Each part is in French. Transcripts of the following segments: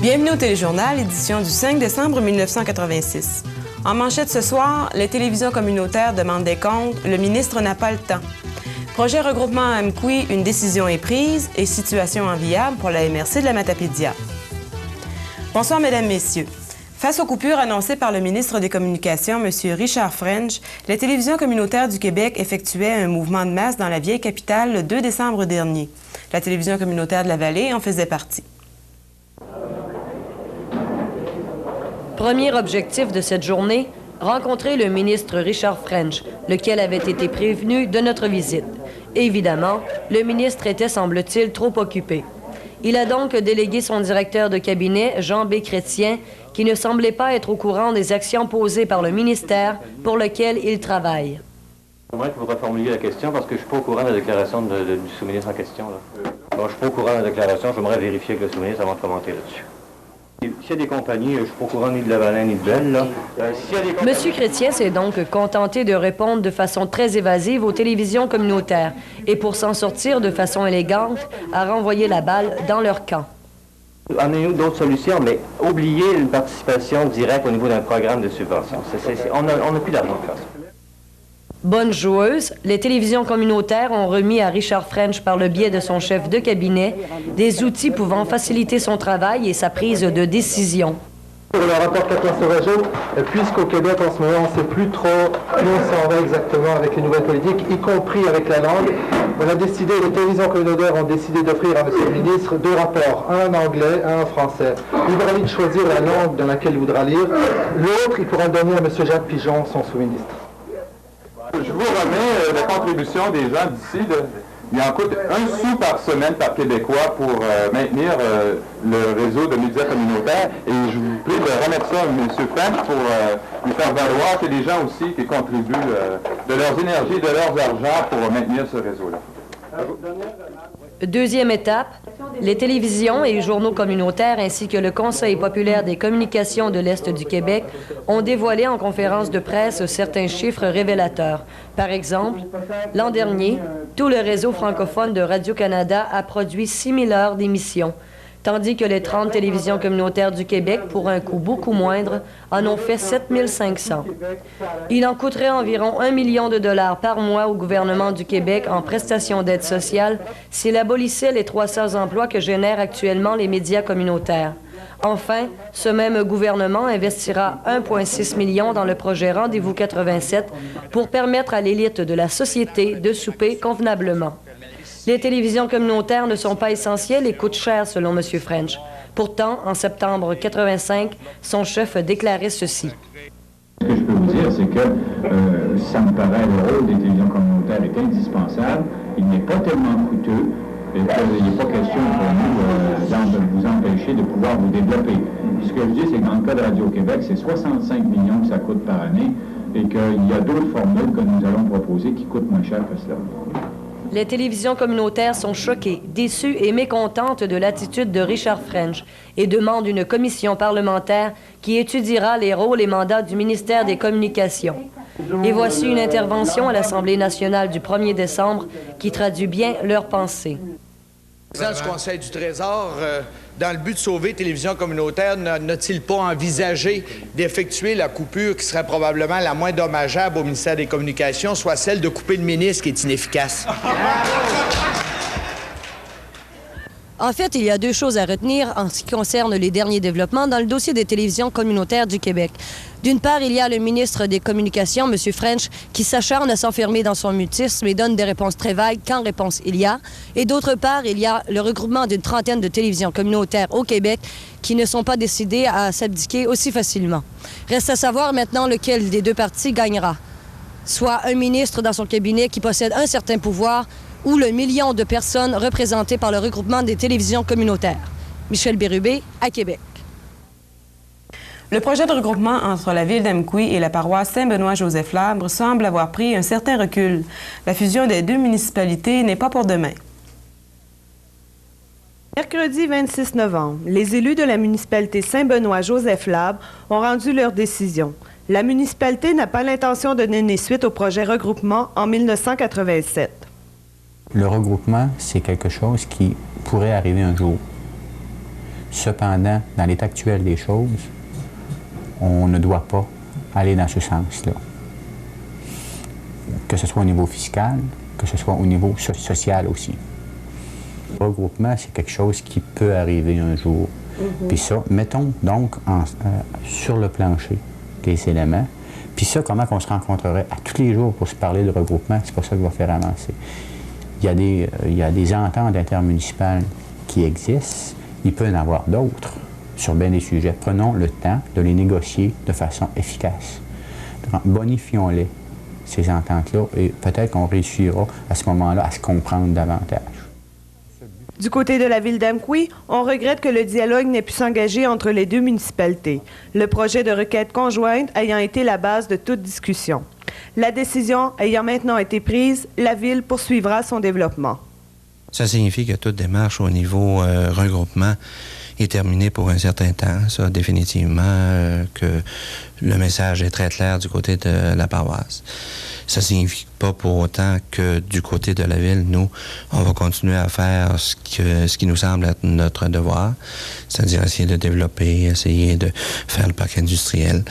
Bienvenue au Téléjournal, édition du 5 décembre 1986. En manchette ce soir, les télévisions communautaires demandent des comptes, le ministre n'a pas le temps. Projet regroupement à Amqui, une décision est prise et situation enviable pour la MRC de la Matapédia. Bonsoir, Mesdames, Messieurs. Face aux coupures annoncées par le ministre des Communications, M. Richard French, les télévisions communautaires du Québec effectuaient un mouvement de masse dans la vieille capitale le 2 décembre dernier. La télévision communautaire de la Vallée en faisait partie. Premier objectif de cette journée, rencontrer le ministre Richard French, lequel avait été prévenu de notre visite. Évidemment, le ministre était, semble-t-il, trop occupé. Il a donc délégué son directeur de cabinet, Jean B. Chrétien, qui ne semblait pas être au courant des actions posées par le ministère pour lequel il travaille. J'aimerais que vous reformuliez la question parce que je ne suis pas au courant de la déclaration du sous-ministre en question. Là. Bon, je ne suis pas au courant de la déclaration, j'aimerais vérifier avec le sous-ministre avant de commenter là-dessus. S'il y a des compagnies, je ne suis pas au courant ni de Lavalin ni de Bell, là. Monsieur Chrétien s'est donc contenté de répondre de façon très évasive aux télévisions communautaires et pour s'en sortir de façon élégante, a renvoyé la balle dans leur camp. Amenez-nous d'autres solutions, mais oubliez une participation directe au niveau d'un programme de subvention. On n'a plus d'argent pour faire ça. Bonnes joueuses, les télévisions communautaires ont remis à Richard French, par le biais de son chef de cabinet, des outils pouvant faciliter son travail et sa prise de décision. Pour le rapport 14 région, puisqu'au Québec, en ce moment, on ne sait plus trop où on s'en va exactement avec les nouvelles politiques, y compris avec la langue, on a décidé, les télévisions communautaires ont décidé d'offrir à M. le ministre 2 rapports, un en anglais, un en français. Il devra lui choisir la langue dans laquelle il voudra lire. L'autre, il pourra donner à M. Jacques Pigeon, son sous-ministre. Je vous remets la contribution des gens d'ici. Il en coûte 1 sou par semaine par Québécois pour maintenir le réseau de médias communautaires. Et je vous prie de remettre ça à M. French pour lui faire valoir que les gens aussi qui contribuent de leurs énergies, de leurs argent pour maintenir ce réseau-là. Deuxième étape, les télévisions et journaux communautaires ainsi que le Conseil populaire des communications de l'Est du Québec ont dévoilé en conférence de presse certains chiffres révélateurs. Par exemple, l'an dernier, tout le réseau francophone de Radio-Canada a produit 6 000 heures d'émissions, tandis que les 30 télévisions communautaires du Québec, pour un coût beaucoup moindre, en ont fait 7 500. Il en coûterait environ 1 million de dollars par mois au gouvernement du Québec en prestations d'aide sociale s'il abolissait les 300 emplois que génèrent actuellement les médias communautaires. Enfin, ce même gouvernement investira 1,6 million dans le projet Rendez-vous 87 pour permettre à l'élite de la société de souper convenablement. Les télévisions communautaires ne sont pas essentielles et coûtent cher, selon M. French. Pourtant, en septembre 85, son chef déclarait ceci. Ce que je peux vous dire, c'est que ça me paraît le rôle des télévisions communautaires est indispensable. Il n'est pas tellement coûteux et qu'il n'est pas question pour nous de vous empêcher de pouvoir vous développer. Ce que je dis, c'est que dans le cas de Radio-Québec, c'est 65 millions que ça coûte par année et qu'il y a d'autres formules que nous allons proposer qui coûtent moins cher que cela. Les télévisions communautaires sont choquées, déçues et mécontentes de l'attitude de Richard French et demandent une commission parlementaire qui étudiera les rôles et mandats du ministère des Communications. Et voici une intervention à l'Assemblée nationale du 1er décembre qui traduit bien leurs pensées. Le président du Conseil du Trésor, dans le but de sauver Télévision communautaire, n'a-t-il pas envisagé d'effectuer la coupure qui serait probablement la moins dommageable au ministère des Communications, soit celle de couper le ministre qui est inefficace? En fait, il y a 2 choses à retenir en ce qui concerne les derniers développements dans le dossier des télévisions communautaires du Québec. D'une part, il y a le ministre des Communications, M. French, qui s'acharne à s'enfermer dans son mutisme et donne des réponses très vagues quand réponse il y a. Et d'autre part, il y a le regroupement d'une trentaine de télévisions communautaires au Québec qui ne sont pas décidées à s'abdiquer aussi facilement. Reste à savoir maintenant lequel des 2 partis gagnera. Soit un ministre dans son cabinet qui possède un certain pouvoir ou le million de personnes représentées par le regroupement des télévisions communautaires. Michel Bérubé, à Québec. Le projet de regroupement entre la ville d'Amqui et la paroisse Saint-Benoît-Joseph-Labre semble avoir pris un certain recul. La fusion des deux municipalités n'est pas pour demain. Mercredi 26 novembre, les élus de la municipalité Saint-Benoît-Joseph-Labre ont rendu leur décision. La municipalité n'a pas l'intention de donner suite au projet regroupement en 1987. Le regroupement, c'est quelque chose qui pourrait arriver un jour. Cependant, dans l'état actuel des choses, on ne doit pas aller dans ce sens-là. Que ce soit au niveau fiscal, que ce soit au niveau social aussi. Le regroupement, c'est quelque chose qui peut arriver un jour. Puis ça, mettons donc sur le plancher des éléments. Puis ça, comment on se rencontrerait à tous les jours pour se parler de regroupement, c'est pas ça qui va faire avancer. Il y a des ententes intermunicipales qui existent. Il peut y en avoir d'autres sur bien des sujets. Prenons le temps de les négocier de façon efficace. Bonifions-les, ces ententes-là, et peut-être qu'on réussira à ce moment-là à se comprendre davantage. Du côté de la ville d'Amqui, on regrette que le dialogue n'ait pu s'engager entre les deux municipalités, le projet de requête conjointe ayant été la base de toute discussion. La décision ayant maintenant été prise, la ville poursuivra son développement. Ça signifie que toute démarche au niveau regroupement est terminée pour un certain temps. Ça, définitivement, que le message est très clair du côté de la paroisse. Ça ne signifie pas pour autant que du côté de la ville, nous, on va continuer à faire ce qui nous semble être notre devoir, c'est-à-dire essayer de développer, essayer de faire le parc industriel.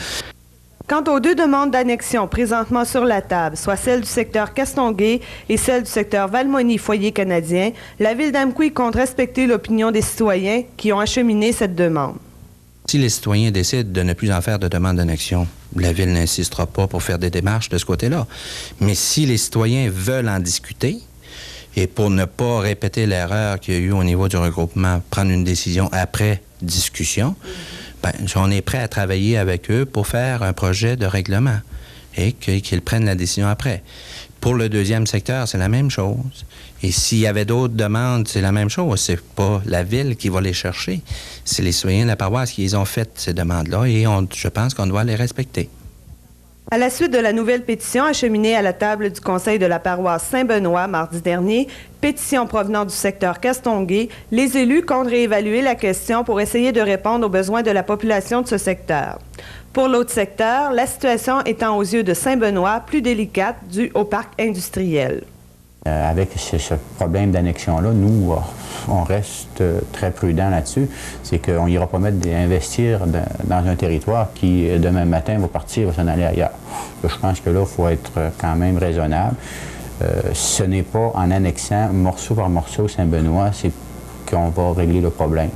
Quant aux deux demandes d'annexion présentement sur la table, soit celle du secteur Castonguay et celle du secteur Valmonie-Foyer canadien, la ville d'Amqui compte respecter l'opinion des citoyens qui ont acheminé cette demande. Si les citoyens décident de ne plus en faire de demande d'annexion, la ville n'insistera pas pour faire des démarches de ce côté-là. Mais si les citoyens veulent en discuter, et pour ne pas répéter l'erreur qu'il y a eu au niveau du regroupement, prendre une décision après discussion, on est prêt à travailler avec eux pour faire un projet de règlement et qu'ils prennent la décision après. Pour le deuxième secteur, c'est la même chose. Et s'il y avait d'autres demandes, c'est la même chose. C'est pas la ville qui va les chercher. C'est les citoyens de la paroisse qui les ont faites, ces demandes-là, et je pense qu'on doit les respecter. À la suite de la nouvelle pétition acheminée à la table du conseil de la paroisse Saint-Benoît mardi dernier, pétition provenant du secteur Castonguay, les élus comptent réévaluer la question pour essayer de répondre aux besoins de la population de ce secteur. Pour l'autre secteur, la situation étant aux yeux de Saint-Benoît plus délicate due au parc industriel. Avec ce problème d'annexion-là, nous, on reste très prudent là-dessus. C'est qu'on n'ira pas investir dans un territoire qui, demain matin, va partir, va s'en aller ailleurs. Je pense que là, il faut être quand même raisonnable. Ce n'est pas en annexant morceau par morceau Saint-Benoît, c'est qu'on va régler le problème.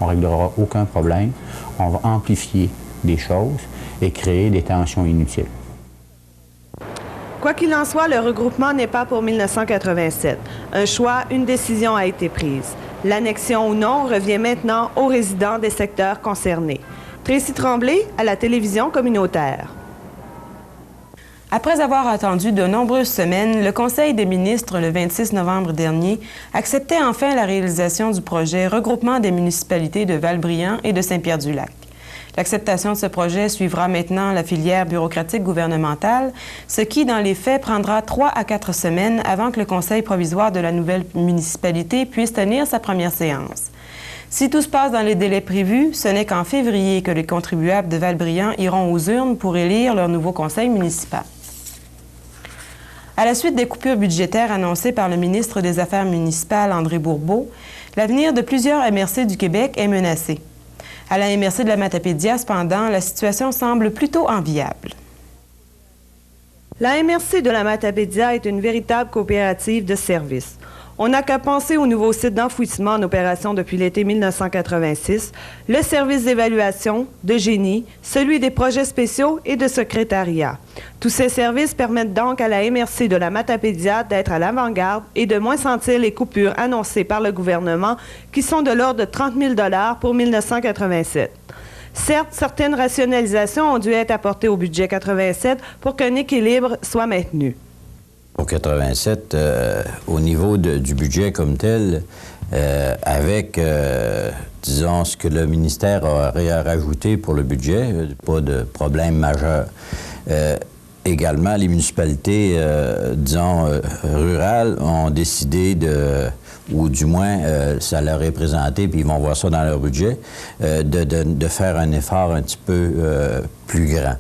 On ne réglera aucun problème. On va amplifier des choses et créer des tensions inutiles. Quoi qu'il en soit, le regroupement n'est pas pour 1987. Un choix, une décision a été prise. L'annexion ou non revient maintenant aux résidents des secteurs concernés. Tracy Tremblay, à la télévision communautaire. Après avoir attendu de nombreuses semaines, le Conseil des ministres, le 26 novembre dernier, acceptait enfin la réalisation du projet Regroupement des municipalités de Val-Brillant et de Saint-Pierre-du-Lac. L'acceptation de ce projet suivra maintenant la filière bureaucratique gouvernementale, ce qui, dans les faits, prendra 3 à 4 semaines avant que le Conseil provisoire de la nouvelle municipalité puisse tenir sa première séance. Si tout se passe dans les délais prévus, ce n'est qu'en février que les contribuables de Val-Brillant iront aux urnes pour élire leur nouveau conseil municipal. À la suite des coupures budgétaires annoncées par le ministre des Affaires municipales, André Bourbeau, l'avenir de plusieurs MRC du Québec est menacé. À la MRC de la Matapédia, cependant, la situation semble plutôt enviable. La MRC de la Matapédia est une véritable coopérative de services. On n'a qu'à penser au nouveau site d'enfouissement en opération depuis l'été 1986, le service d'évaluation, de génie, celui des projets spéciaux et de secrétariat. Tous ces services permettent donc à la MRC de la Matapédia d'être à l'avant-garde et de moins sentir les coupures annoncées par le gouvernement qui sont de l'ordre de 30 000 $ pour 1987. Certes, certaines rationalisations ont dû être apportées au budget 87 pour qu'un équilibre soit maintenu. Pour 87, au niveau du budget comme tel, avec, disons, ce que le ministère a rajouté pour le budget, pas de problème majeur. Également, les municipalités, disons, rurales ont décidé ou du moins, ça leur est présenté, puis ils vont voir ça dans leur budget, de faire un effort un petit peu plus grand.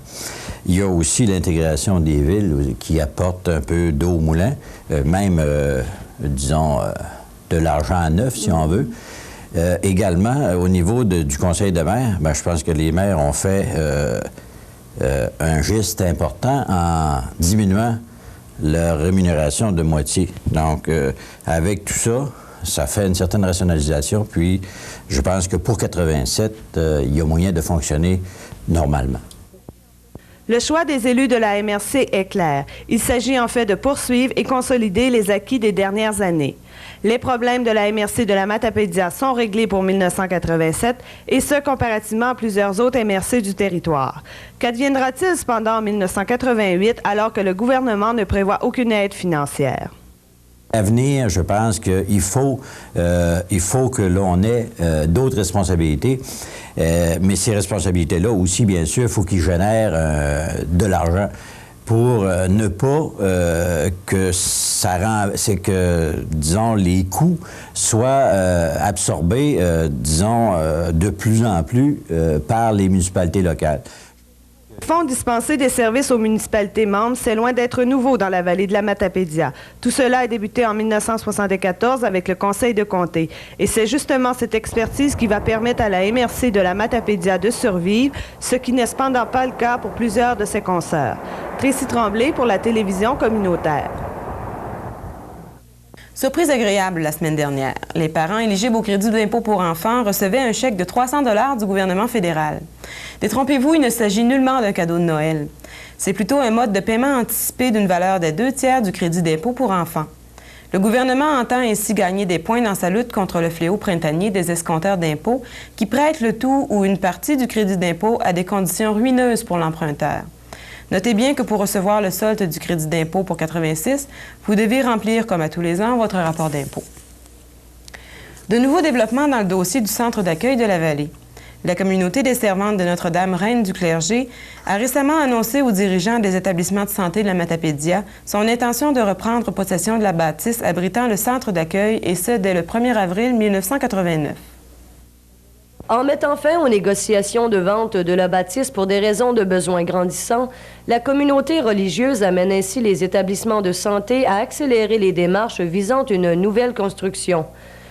Il y a aussi l'intégration des villes qui apporte un peu d'eau au moulin, même, disons, de l'argent à neuf, si on veut. Également, au niveau du conseil de maire, bien, je pense que les maires ont fait un geste important en diminuant leur rémunération de moitié. Donc, avec tout ça, ça fait une certaine rationalisation, puis je pense que pour 87, il y a moyen de fonctionner normalement. Le choix des élus de la MRC est clair. Il s'agit en fait de poursuivre et consolider les acquis des dernières années. Les problèmes de la MRC de la Matapédia sont réglés pour 1987, et ce, comparativement à plusieurs autres MRC du territoire. Qu'adviendra-t-il cependant en 1988, alors que le gouvernement ne prévoit aucune aide financière? À venir, je pense qu'il faut que l'on ait d'autres responsabilités, mais ces responsabilités-là aussi, bien sûr, il faut qu'ils génèrent de l'argent pour ne pas que disons, les coûts soient absorbés, disons, de plus en plus par les municipalités locales. Le fonds dispenser des services aux municipalités membres, c'est loin d'être nouveau dans la vallée de la Matapédia. Tout cela a débuté en 1974 avec le Conseil de comté. Et c'est justement cette expertise qui va permettre à la MRC de la Matapédia de survivre, ce qui n'est cependant pas le cas pour plusieurs de ses consoeurs. Tracy Tremblay pour la télévision communautaire. Surprise agréable la semaine dernière. Les parents éligibles au crédit d'impôt pour enfants recevaient un chèque de 300 $ du gouvernement fédéral. Détrompez-vous, il ne s'agit nullement d'un cadeau de Noël. C'est plutôt un mode de paiement anticipé d'une valeur des 2/3 du crédit d'impôt pour enfants. Le gouvernement entend ainsi gagner des points dans sa lutte contre le fléau printanier des escompteurs d'impôts qui prêtent le tout ou une partie du crédit d'impôt à des conditions ruineuses pour l'emprunteur. Notez bien que pour recevoir le solde du crédit d'impôt pour 86, vous devez remplir, comme à tous les ans, votre rapport d'impôt. De nouveaux développements dans le dossier du centre d'accueil de la vallée. La communauté des servantes de Notre-Dame, Reine du Clergé, a récemment annoncé aux dirigeants des établissements de santé de la Matapédia son intention de reprendre possession de la bâtisse abritant le centre d'accueil, et ce, dès le 1er avril 1989. En mettant fin aux négociations de vente de la bâtisse pour des raisons de besoins grandissants, la communauté religieuse amène ainsi les établissements de santé à accélérer les démarches visant une nouvelle construction.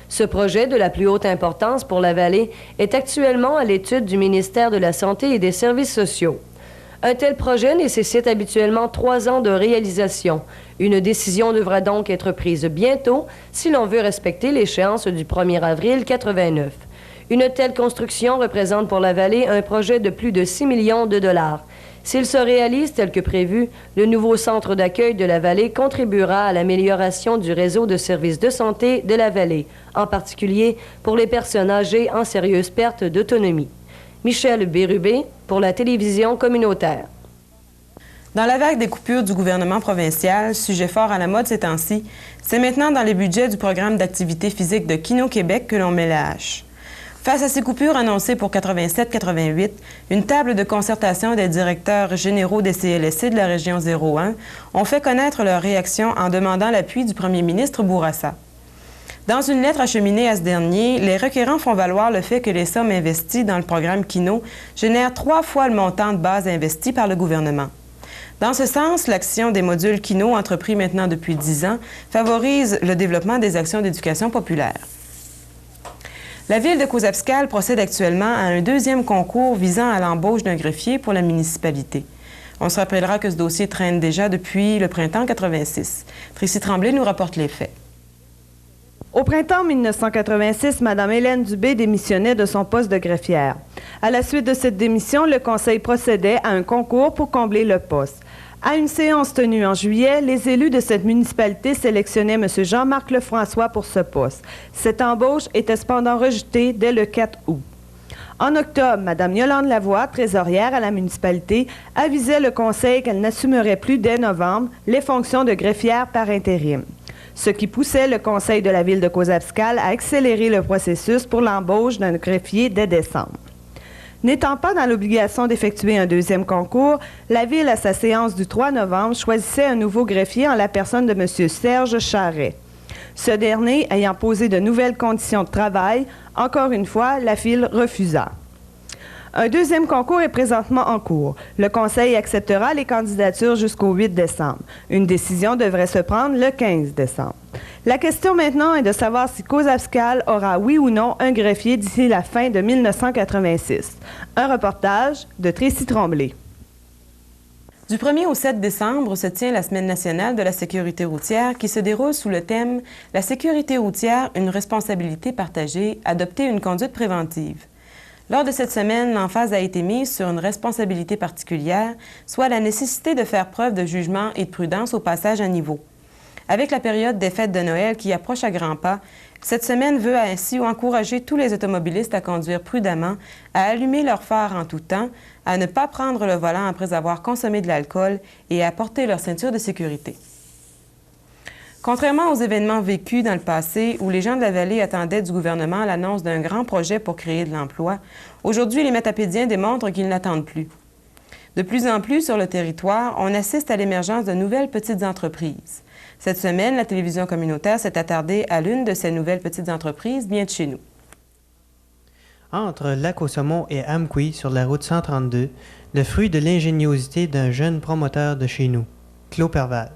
Ce projet de la plus haute importance pour la vallée est actuellement à l'étude du ministère de la Santé et des Services sociaux. Un tel projet nécessite habituellement 3 ans de réalisation. Une décision devra donc être prise bientôt si l'on veut respecter l'échéance du 1er avril 89. Une telle construction représente pour la vallée un projet de plus de 6 millions de $. S'il se réalise tel que prévu, le nouveau centre d'accueil de la vallée contribuera à l'amélioration du réseau de services de santé de la vallée, en particulier pour les personnes âgées en sérieuse perte d'autonomie. Michel Bérubé pour la télévision communautaire. Dans la vague des coupures du gouvernement provincial, sujet fort à la mode ces temps-ci, c'est maintenant dans les budgets du programme d'activité physique de Kino Québec que l'on met la hache. Face à ces coupures annoncées pour 87-88, une table de concertation des directeurs généraux des CLSC de la région 01 ont fait connaître leur réaction en demandant l'appui du premier ministre Bourassa. Dans une lettre acheminée à ce dernier, les requérants font valoir le fait que les sommes investies dans le programme Kino génèrent 3 fois le montant de base investi par le gouvernement. Dans ce sens, l'action des modules Kino, entrepris maintenant depuis 10 ans, favorise le développement des actions d'éducation populaire. La ville de Cousapscal procède actuellement à un 2e concours visant à l'embauche d'un greffier pour la municipalité. On se rappellera que ce dossier traîne déjà depuis le printemps 86. Tracy Tremblay nous rapporte les faits. Au printemps 1986, Mme Hélène Dubé démissionnait de son poste de greffière. À la suite de cette démission, le Conseil procédait à un concours pour combler le poste. À une séance tenue en juillet, les élus de cette municipalité sélectionnaient M. Jean-Marc Lefrançois pour ce poste. Cette embauche était cependant rejetée dès le 4 août. En octobre, Mme Yolande Lavoie, trésorière à la municipalité, avisait le Conseil qu'elle n'assumerait plus dès novembre les fonctions de greffière par intérim. ce qui poussait le conseil de la ville de Causapscal à accélérer le processus pour l'embauche d'un greffier dès décembre. N'étant pas dans l'obligation d'effectuer un deuxième concours, la Ville, à sa séance du 3 novembre, choisissait un nouveau greffier en la personne de M. Serge Charret. Ce dernier ayant posé de nouvelles conditions de travail, encore une fois, la Ville refusa. Un deuxième concours est présentement en cours. Le Conseil acceptera les candidatures jusqu'au 8 décembre. Une décision devrait se prendre le 15 décembre. La question maintenant est de savoir si Causapscal aura oui ou non un greffier d'ici la fin de 1986. Un reportage de Tracy Tremblay. Du 1er au 7 décembre se tient la Semaine nationale de la sécurité routière qui se déroule sous le thème « La sécurité routière, une responsabilité partagée, adopter une conduite préventive ». Lors de cette semaine, l'emphase a été mise sur une responsabilité particulière, soit la nécessité de faire preuve de jugement et de prudence au passage à niveau. Avec la période des fêtes de Noël qui approche à grands pas, cette semaine veut ainsi encourager tous les automobilistes à conduire prudemment, à allumer leur phare en tout temps, à ne pas prendre le volant après avoir consommé de l'alcool et à porter leur ceinture de sécurité. Contrairement aux événements vécus dans le passé où les gens de la vallée attendaient du gouvernement l'annonce d'un grand projet pour créer de l'emploi, aujourd'hui les Matapédiens démontrent qu'ils n'attendent plus. De plus en plus sur le territoire, on assiste à l'émergence de nouvelles petites entreprises. Cette semaine, la télévision communautaire s'est attardée à l'une de ces nouvelles petites entreprises bien de chez nous. Entre Lac-au-Saumon et Amqui, sur la route 132, le fruit de l'ingéniosité d'un jeune promoteur de chez nous, Claude Perval.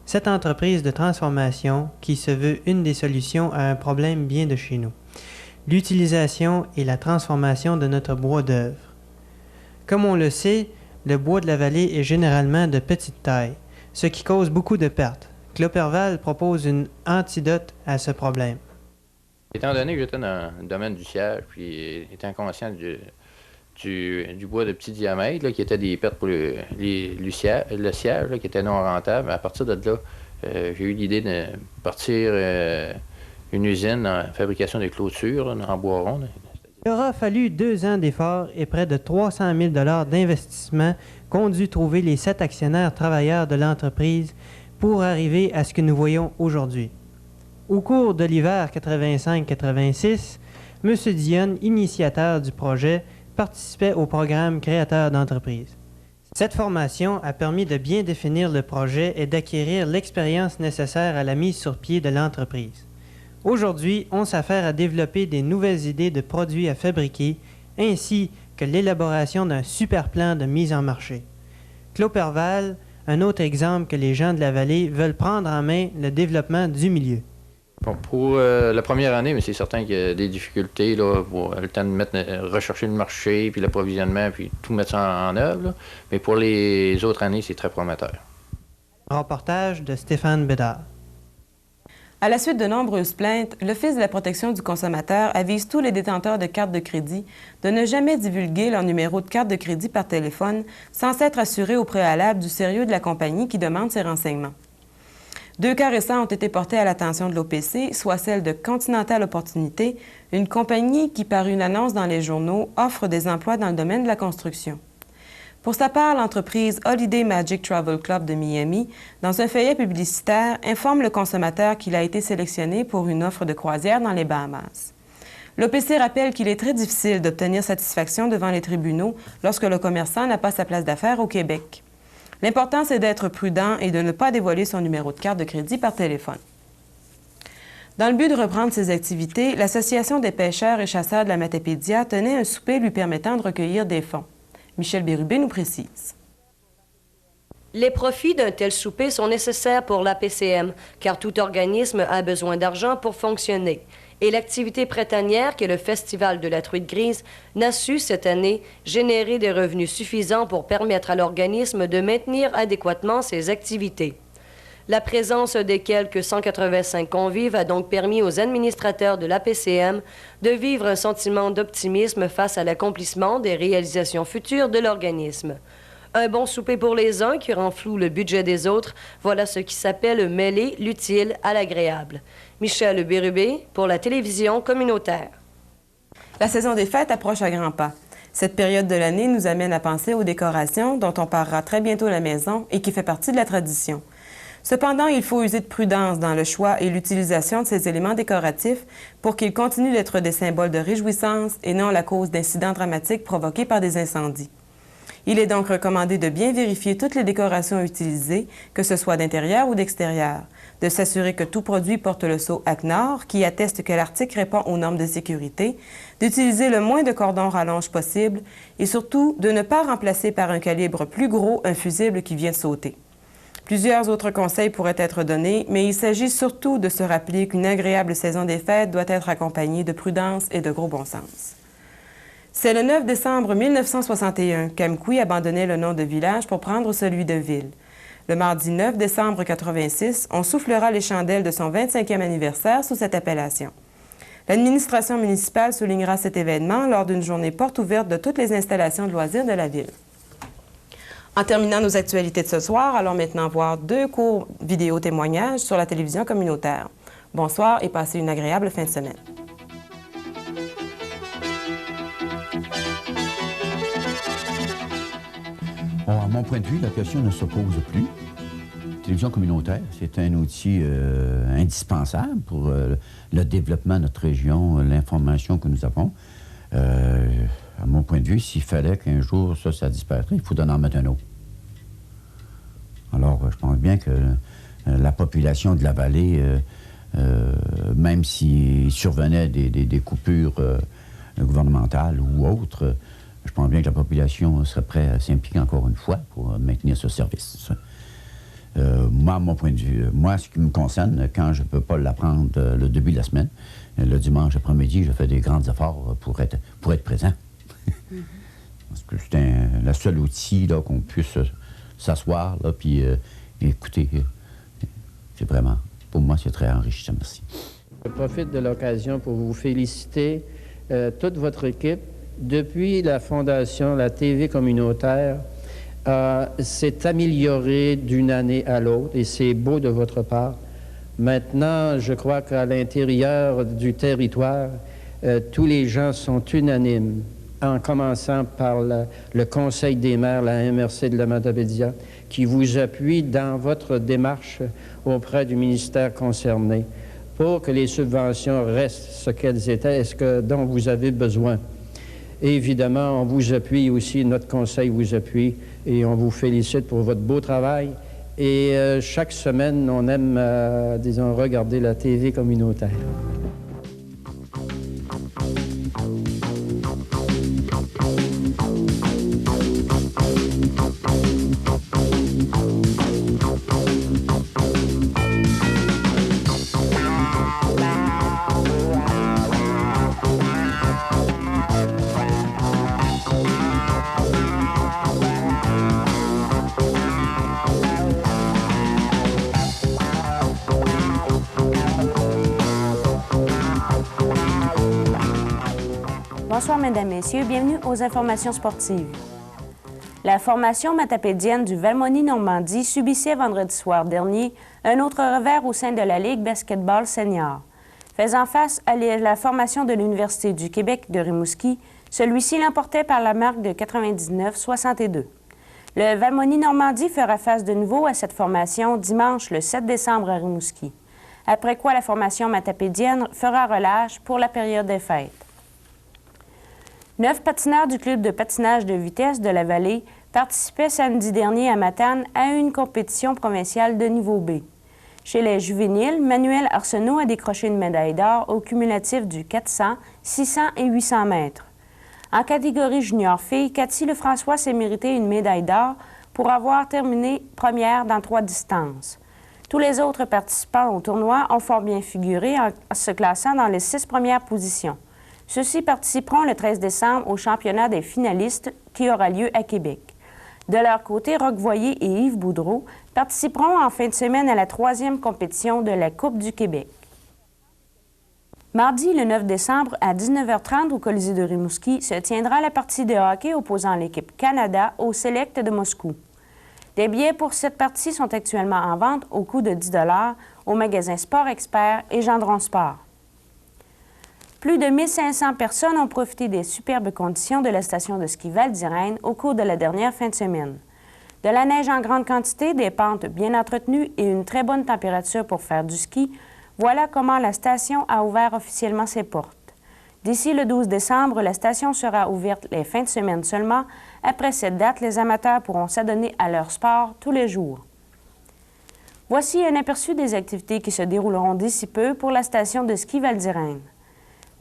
Cette entreprise de transformation qui se veut une des solutions à un problème bien de chez nous, l'utilisation et la transformation de notre bois d'œuvre. Comme on le sait, le bois de la vallée est généralement de petite taille, ce qui cause beaucoup de pertes. Claude Perval propose une antidote à ce problème. Étant donné que j'étais dans le domaine du siège, puis étant conscient du bois de petit diamètre, là, qui était des pertes pour le siège, là, qui était non rentable, à partir de là, j'ai eu l'idée de partir une usine en fabrication de clôtures là, en bois rond. Là. Il aura fallu 2 ans d'efforts et près de 300 000 $ d'investissement qu'ont dû trouver les 7 actionnaires travailleurs de l'entreprise pour arriver à ce que nous voyons aujourd'hui. Au cours de l'hiver 85-86, M. Dionne, initiateur du projet, participait au programme créateur d'entreprise. Cette formation a permis de bien définir le projet et d'acquérir l'expérience nécessaire à la mise sur pied de l'entreprise. Aujourd'hui, on s'affaire à développer des nouvelles idées de produits à fabriquer, ainsi que l'élaboration d'un super plan de mise en marché. Claude Perval, un autre exemple que les gens de la vallée veulent prendre en main le développement du milieu. Bon, pour la première année, mais c'est certain qu'il y a des difficultés là, pour le temps de rechercher le marché, puis l'approvisionnement, puis tout mettre ça en œuvre. Là. Mais pour les autres années, c'est très prometteur. Reportage de Stéphane Bédard. À la suite de nombreuses plaintes, l'Office de la protection du consommateur avise tous les détenteurs de cartes de crédit de ne jamais divulguer leur numéro de carte de crédit par téléphone sans s'être assurés au préalable du sérieux de la compagnie qui demande ces renseignements. 2 cas récents ont été portés à l'attention de l'OPC, soit celle de Continental Opportunité, une compagnie qui, par une annonce dans les journaux, offre des emplois dans le domaine de la construction. Pour sa part, l'entreprise Holiday Magic Travel Club de Miami, dans un feuillet publicitaire, informe le consommateur qu'il a été sélectionné pour une offre de croisière dans les Bahamas. L'OPC rappelle qu'il est très difficile d'obtenir satisfaction devant les tribunaux lorsque le commerçant n'a pas sa place d'affaires au Québec. L'important, c'est d'être prudent et de ne pas dévoiler son numéro de carte de crédit par téléphone. Dans le but de reprendre ses activités, l'Association des pêcheurs et chasseurs de la Matapédia tenait un souper lui permettant de recueillir des fonds. Michel Bérubé nous précise. Les profits d'un tel souper sont nécessaires pour l'APCM, car tout organisme a besoin d'argent pour fonctionner. Et l'activité printanière, qui est le Festival de la truite grise, n'a su cette année générer des revenus suffisants pour permettre à l'organisme de maintenir adéquatement ses activités. La présence des quelques 185 convives a donc permis aux administrateurs de l'APCM de vivre un sentiment d'optimisme face à l'accomplissement des réalisations futures de l'organisme. Un bon souper pour les uns qui renfloue le budget des autres, voilà ce qui s'appelle mêler l'utile à l'agréable. Michel Bérubé pour la télévision communautaire. La saison des fêtes approche à grands pas. Cette période de l'année nous amène à penser aux décorations dont on parlera très bientôt à la maison et qui fait partie de la tradition. Cependant, il faut user de prudence dans le choix et l'utilisation de ces éléments décoratifs pour qu'ils continuent d'être des symboles de réjouissance et non la cause d'incidents dramatiques provoqués par des incendies. Il est donc recommandé de bien vérifier toutes les décorations utilisées, que ce soit d'intérieur ou d'extérieur, de s'assurer que tout produit porte le sceau ACNOR, qui atteste que l'article répond aux normes de sécurité, d'utiliser le moins de cordons rallonge possible et surtout de ne pas remplacer par un calibre plus gros un fusible qui vient de sauter. Plusieurs autres conseils pourraient être donnés, mais il s'agit surtout de se rappeler qu'une agréable saison des fêtes doit être accompagnée de prudence et de gros bon sens. C'est le 9 décembre 1961 qu'Amqui abandonnait le nom de village pour prendre celui de ville. Le mardi 9 décembre 1986, on soufflera les chandelles de son 25e anniversaire sous cette appellation. L'administration municipale soulignera cet événement lors d'une journée porte ouverte de toutes les installations de loisirs de la ville. En terminant nos actualités de ce soir, allons maintenant voir 2 courts vidéo témoignages sur la télévision communautaire. Bonsoir et passez une agréable fin de semaine. Bon, à mon point de vue, la question ne se pose plus. La télévision communautaire, c'est un outil indispensable pour le développement de notre région, l'information que nous avons. À mon point de vue, s'il fallait qu'un jour ça disparaîtrait, il faut en mettre un autre. Alors, je pense bien que la population de la vallée, même s'il survenait des coupures gouvernementales ou autres, je pense bien que la population serait prête à s'impliquer encore une fois pour maintenir ce service. Moi, à mon point de vue, ce qui me concerne, quand je ne peux pas l'apprendre le début de la semaine, le dimanche après-midi, je fais des grands efforts pour être présent. Parce que c'est le seul outil qu'on puisse s'asseoir puis écouter. C'est vraiment, pour moi, c'est très enrichissant. Merci. Je profite de l'occasion pour vous féliciter, toute votre équipe. Depuis la fondation, la TV communautaire s'est améliorée d'une année à l'autre et c'est beau de votre part. Maintenant, je crois qu'à l'intérieur du territoire, tous les gens sont unanimes, en commençant par le Conseil des maires, la MRC de la Matapédia, qui vous appuie dans votre démarche auprès du ministère concerné pour que les subventions restent ce qu'elles étaient et ce dont vous avez besoin. Et évidemment, on vous appuie aussi, notre conseil vous appuie et on vous félicite pour votre beau travail. Et chaque semaine, on aime, disons, regarder la TV communautaire. Bonsoir, Mesdames, Messieurs. Bienvenue aux informations sportives. La formation matapédienne du Valmonie-Normandie subissait vendredi soir dernier un autre revers au sein de la Ligue basketball senior. Faisant face à la formation de l'Université du Québec de Rimouski, celui-ci l'emportait par la marque de 99-62. Le Valmonie-Normandie fera face de nouveau à cette formation dimanche le 7 décembre à Rimouski, après quoi la formation matapédienne fera relâche pour la période des fêtes. 9 patineurs du club de patinage de vitesse de la Vallée participaient samedi dernier à Matane à une compétition provinciale de niveau B. Chez les juvéniles, Manuel Arsenault a décroché une médaille d'or au cumulatif du 400, 600 et 800 mètres. En catégorie junior filles, Cathy Lefrançois s'est mérité une médaille d'or pour avoir terminé première dans 3 distances. Tous les autres participants au tournoi ont fort bien figuré en se classant dans les 6 premières positions. Ceux-ci participeront le 13 décembre au championnat des finalistes qui aura lieu à Québec. De leur côté, Roch Voyer et Yves Boudreau participeront en fin de semaine à la 3e compétition de la Coupe du Québec. Mardi, le 9 décembre, à 19h30 au Colisée de Rimouski, se tiendra la partie de hockey opposant l'équipe Canada au Select de Moscou. Des billets pour cette partie sont actuellement en vente au coût de 10 $ au magasin Sport Expert et Gendron Sport. Plus de 1500 personnes ont profité des superbes conditions de la station de ski Val d'Irène au cours de la dernière fin de semaine. De la neige en grande quantité, des pentes bien entretenues et une très bonne température pour faire du ski, voilà comment la station a ouvert officiellement ses portes. D'ici le 12 décembre, la station sera ouverte les fins de semaine seulement. Après cette date, les amateurs pourront s'adonner à leur sport tous les jours. Voici un aperçu des activités qui se dérouleront d'ici peu pour la station de ski Val-d'Irène.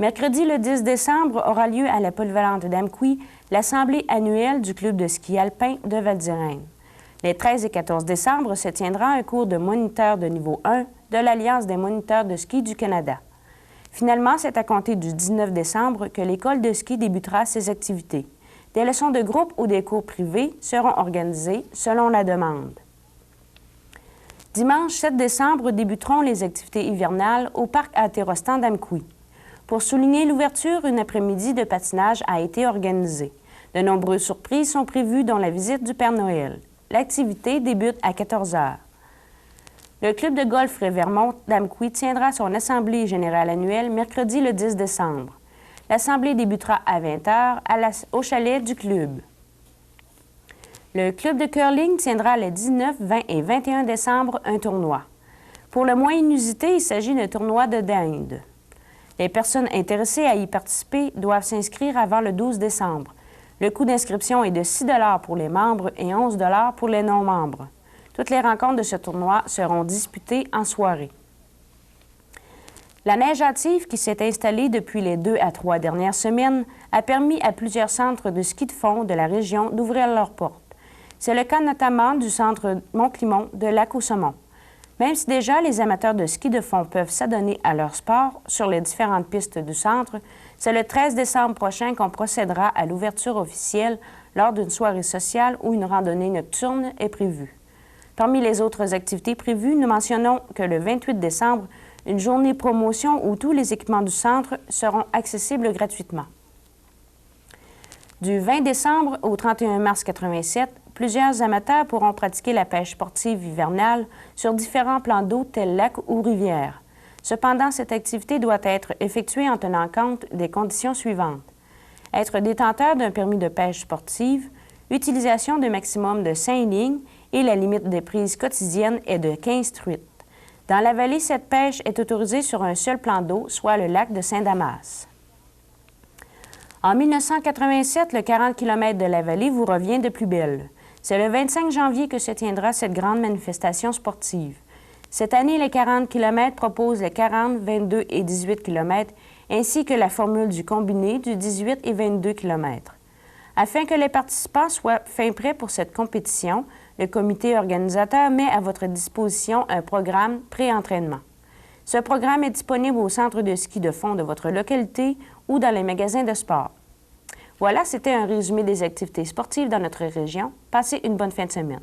Mercredi, le 10 décembre, aura lieu à la polyvalente d'Amqui l'assemblée annuelle du club de ski alpin de Val-d'Irène. Les 13 et 14 décembre se tiendra un cours de moniteur de niveau 1 de l'Alliance des moniteurs de ski du Canada. Finalement, c'est à compter du 19 décembre que l'école de ski débutera ses activités. Des leçons de groupe ou des cours privés seront organisés selon la demande. Dimanche 7 décembre débuteront les activités hivernales au parc Atérostan d'Amqui. Pour souligner l'ouverture, une après-midi de patinage a été organisée. De nombreuses surprises sont prévues, dont la visite du Père Noël. L'activité débute à 14 h. Le club de golf Révermont d'Amqui tiendra son assemblée générale annuelle mercredi le 10 décembre. L'assemblée débutera à 20 h au chalet du club. Le club de curling tiendra les 19, 20 et 21 décembre un tournoi. Pour le moins inusité, il s'agit d'un tournoi de dinde. Les personnes intéressées à y participer doivent s'inscrire avant le 12 décembre. Le coût d'inscription est de 6 $ pour les membres et 11 $ pour les non-membres. Toutes les rencontres de ce tournoi seront disputées en soirée. La neige hâtive qui s'est installée depuis les 2 à 3 dernières semaines a permis à plusieurs centres de ski de fond de la région d'ouvrir leurs portes. C'est le cas notamment du centre Mont-Climont de Lac-au-Saumon. Même si déjà les amateurs de ski de fond peuvent s'adonner à leur sport sur les différentes pistes du centre, c'est le 13 décembre prochain qu'on procédera à l'ouverture officielle lors d'une soirée sociale où une randonnée nocturne est prévue. Parmi les autres activités prévues, nous mentionnons que le 28 décembre, une journée promotion où tous les équipements du centre seront accessibles gratuitement. Du 20 décembre au 31 mars 87, plusieurs amateurs pourront pratiquer la pêche sportive hivernale sur différents plans d'eau tels lacs ou rivières. Cependant, cette activité doit être effectuée en tenant compte des conditions suivantes. Être détenteur d'un permis de pêche sportive, utilisation d'un maximum de 5 lignes et la limite des prises quotidiennes est de 15 truites. Dans la vallée, cette pêche est autorisée sur un seul plan d'eau, soit le lac de Saint-Damas. En 1987, le 40 km de la vallée vous revient de plus belle. C'est le 25 janvier que se tiendra cette grande manifestation sportive. Cette année, les 40 km proposent les 40, 22 et 18 km, ainsi que la formule du combiné du 18 et 22 km. Afin que les participants soient fin prêts pour cette compétition, le comité organisateur met à votre disposition un programme pré-entraînement. Ce programme est disponible au centre de ski de fond de votre localité ou dans les magasins de sport. Voilà, c'était un résumé des activités sportives dans notre région. Passez une bonne fin de semaine.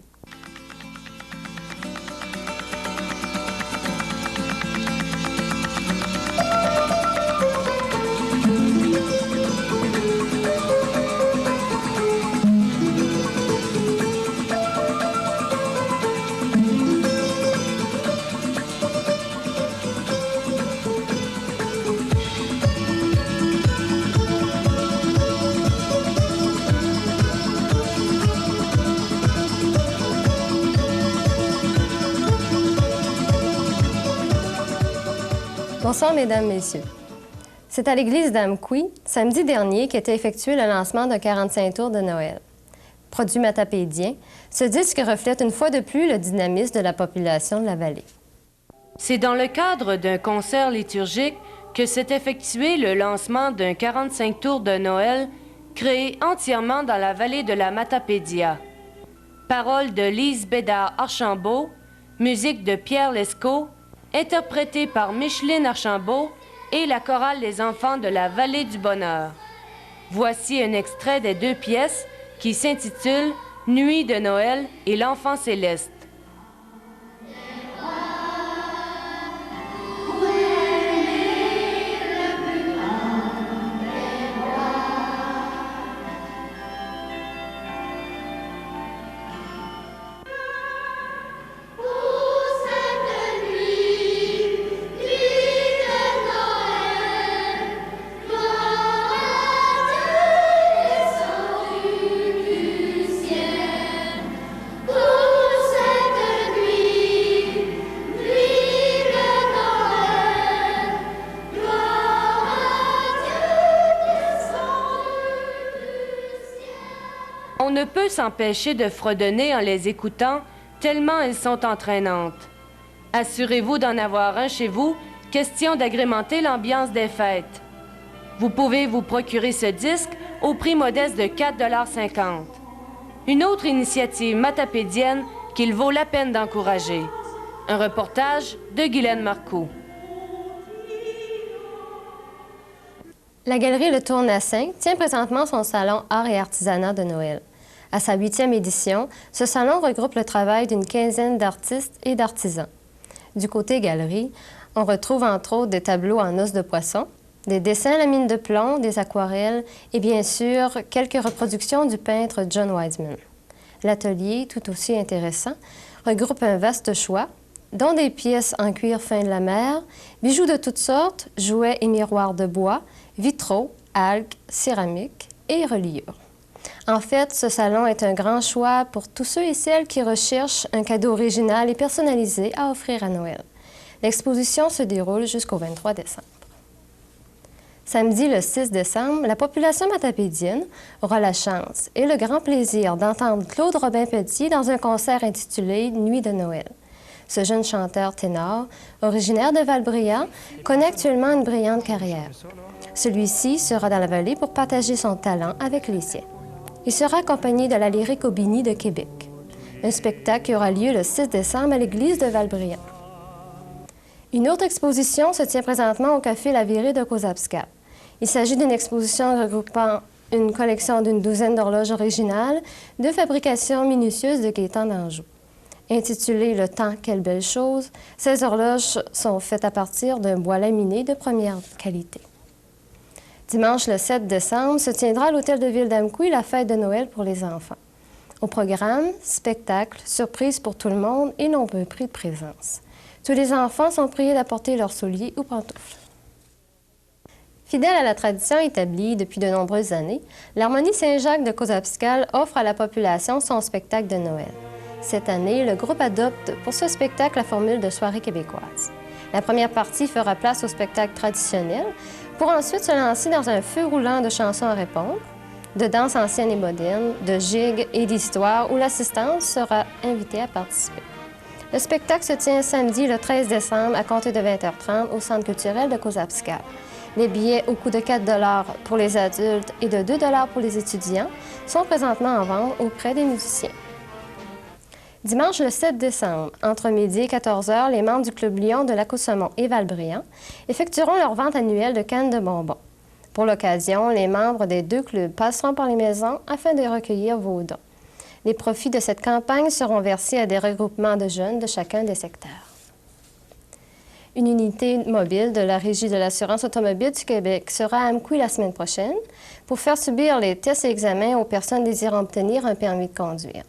Bonsoir, Mesdames, Messieurs. C'est à l'église d'Amqui, samedi dernier, qu'était effectué le lancement d'un 45 tours de Noël. Produit matapédien, ce disque reflète une fois de plus le dynamisme de la population de la vallée. C'est dans le cadre d'un concert liturgique que s'est effectué le lancement d'un 45 tours de Noël créé entièrement dans la vallée de la Matapédia. Paroles de Lise Bédard-Archambault, musique de Pierre Lescaut, interprété par Micheline Archambault et la chorale des enfants de la Vallée du Bonheur. Voici un extrait des 2 pièces qui s'intitulent « Nuit de Noël » et « L'Enfant céleste ». Ciel, On ne peut s'empêcher de fredonner en les écoutant, tellement elles sont entraînantes. Assurez-vous d'en avoir un chez vous, question d'agrémenter l'ambiance des fêtes. Vous pouvez vous procurer ce disque au prix modeste de 4,50 $. Une autre initiative matapédienne qu'il vaut la peine d'encourager. Un reportage de Guylaine Marcoux. La galerie Le Tournassin tient présentement son salon Art et artisanat de Noël. À sa 8e édition, ce salon regroupe le travail d'une quinzaine d'artistes et d'artisans. Du côté galerie, on retrouve entre autres des tableaux en os de poisson, des dessins à la mine de plomb, des aquarelles et bien sûr quelques reproductions du peintre John Wiseman. L'atelier, tout aussi intéressant, regroupe un vaste choix, dont des pièces en cuir fin de la mer, bijoux de toutes sortes, jouets et miroirs de bois, vitraux, algues, céramiques et reliures. En fait, ce salon est un grand choix pour tous ceux et celles qui recherchent un cadeau original et personnalisé à offrir à Noël. L'exposition se déroule jusqu'au 23 décembre. Samedi, le 6 décembre, la population matapédienne aura la chance et le grand plaisir d'entendre Claude Robin-Petit dans un concert intitulé « Nuit de Noël ». Ce jeune chanteur ténor, originaire de Val-Bréand, connaît actuellement une brillante carrière. Celui-ci sera dans la vallée pour partager son talent avec les siens. Il sera accompagné de la Lyrique Aubigny de Québec. Un spectacle qui aura lieu le 6 décembre à l'église de Val-Bréand. Une autre exposition se tient présentement au Café La Virée de Causapscal. Il s'agit d'une exposition regroupant une collection d'une douzaine d'horloges originales de fabrication minutieuse de Gaétan d'Anjou. Intitulée « Le temps, quelle belle chose », ces horloges sont faites à partir d'un bois laminé de première qualité. Dimanche le 7 décembre se tiendra à l'hôtel de ville d'Amqui la fête de Noël pour les enfants. Au programme, spectacle, surprise pour tout le monde et nombreux prix de présence. Tous les enfants sont priés d'apporter leurs souliers ou pantoufles. Fidèle à la tradition établie depuis de nombreuses années, l'Harmonie Saint-Jacques de Causapscal offre à la population son spectacle de Noël. Cette année, le groupe adopte pour ce spectacle la formule de soirée québécoise. La première partie fera place au spectacle traditionnel pour ensuite se lancer dans un feu roulant de chansons à répondre, de danse ancienne et moderne, de gigues et d'histoires où l'assistance sera invitée à participer. Le spectacle se tient samedi le 13 décembre à compter de 20h30 au Centre culturel de Causapscal. Les billets au coût de 4 $ pour les adultes et de 2 $ pour les étudiants sont présentement en vente auprès des musiciens. Dimanche le 7 décembre, entre midi et 14 h, les membres du Club Lion de Lac-aux-Saumons et Val-Bréand effectueront leur vente annuelle de cannes de bonbons. Pour l'occasion, les membres des deux clubs passeront par les maisons afin de recueillir vos dons. Les profits de cette campagne seront versés à des regroupements de jeunes de chacun des secteurs. Une unité mobile de la Régie de l'assurance automobile du Québec sera à Amqui la semaine prochaine pour faire subir les tests et examens aux personnes désirant obtenir un permis de conduire.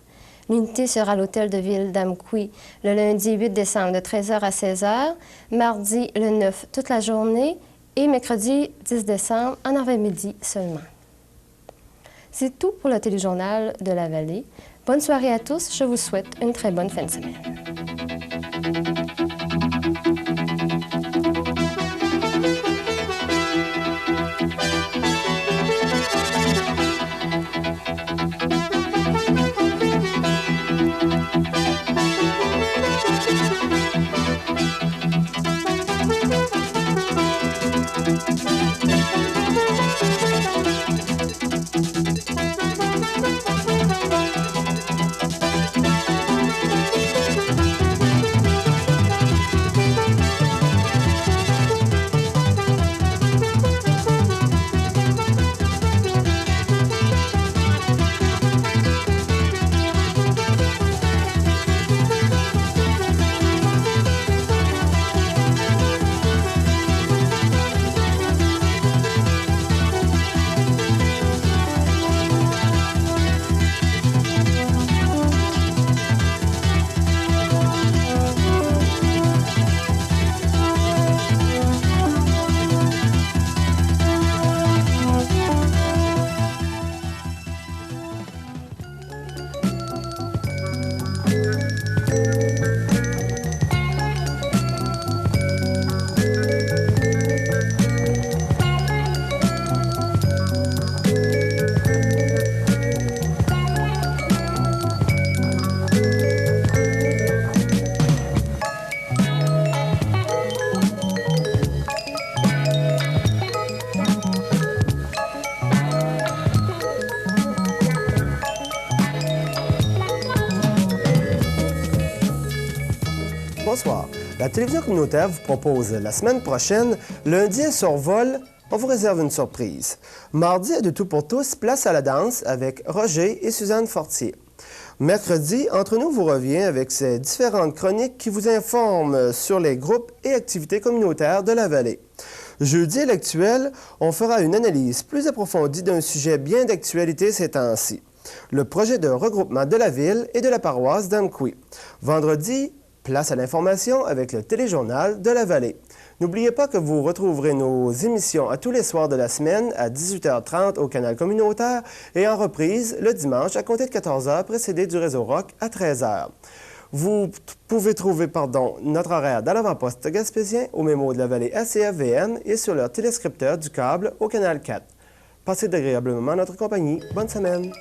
L'unité sera à l'hôtel de ville d'Amqui le lundi 8 décembre de 13 h à 16 h, mardi le 9 toute la journée et mercredi 10 décembre en avant-midi seulement. C'est tout pour le téléjournal de la Vallée. Bonne soirée à tous. Je vous souhaite une très bonne fin de semaine. Bonsoir. La télévision communautaire vous propose la semaine prochaine, lundi à Survol, on vous réserve une surprise. Mardi, à De tout pour tous, place à la danse avec Roger et Suzanne Fortier. Mercredi, Entre nous vous revient avec ses différentes chroniques qui vous informent sur les groupes et activités communautaires de la vallée. Jeudi, à l'actuel, on fera une analyse plus approfondie d'un sujet bien d'actualité ces temps-ci, le projet de regroupement de la ville et de la paroisse d'Amqui. Vendredi, place à l'information avec le téléjournal de la vallée. N'oubliez pas que vous retrouverez nos émissions à tous les soirs de la semaine à 18h30 au canal communautaire et en reprise le dimanche à compter de 14h précédé du réseau Rock à 13h. Vous pouvez trouver notre horaire dans l'avant-poste gaspésien au mémo de la vallée ACFVN et sur leur téléscripteur du câble au canal 4. Passez d'agréablement notre compagnie. Bonne semaine!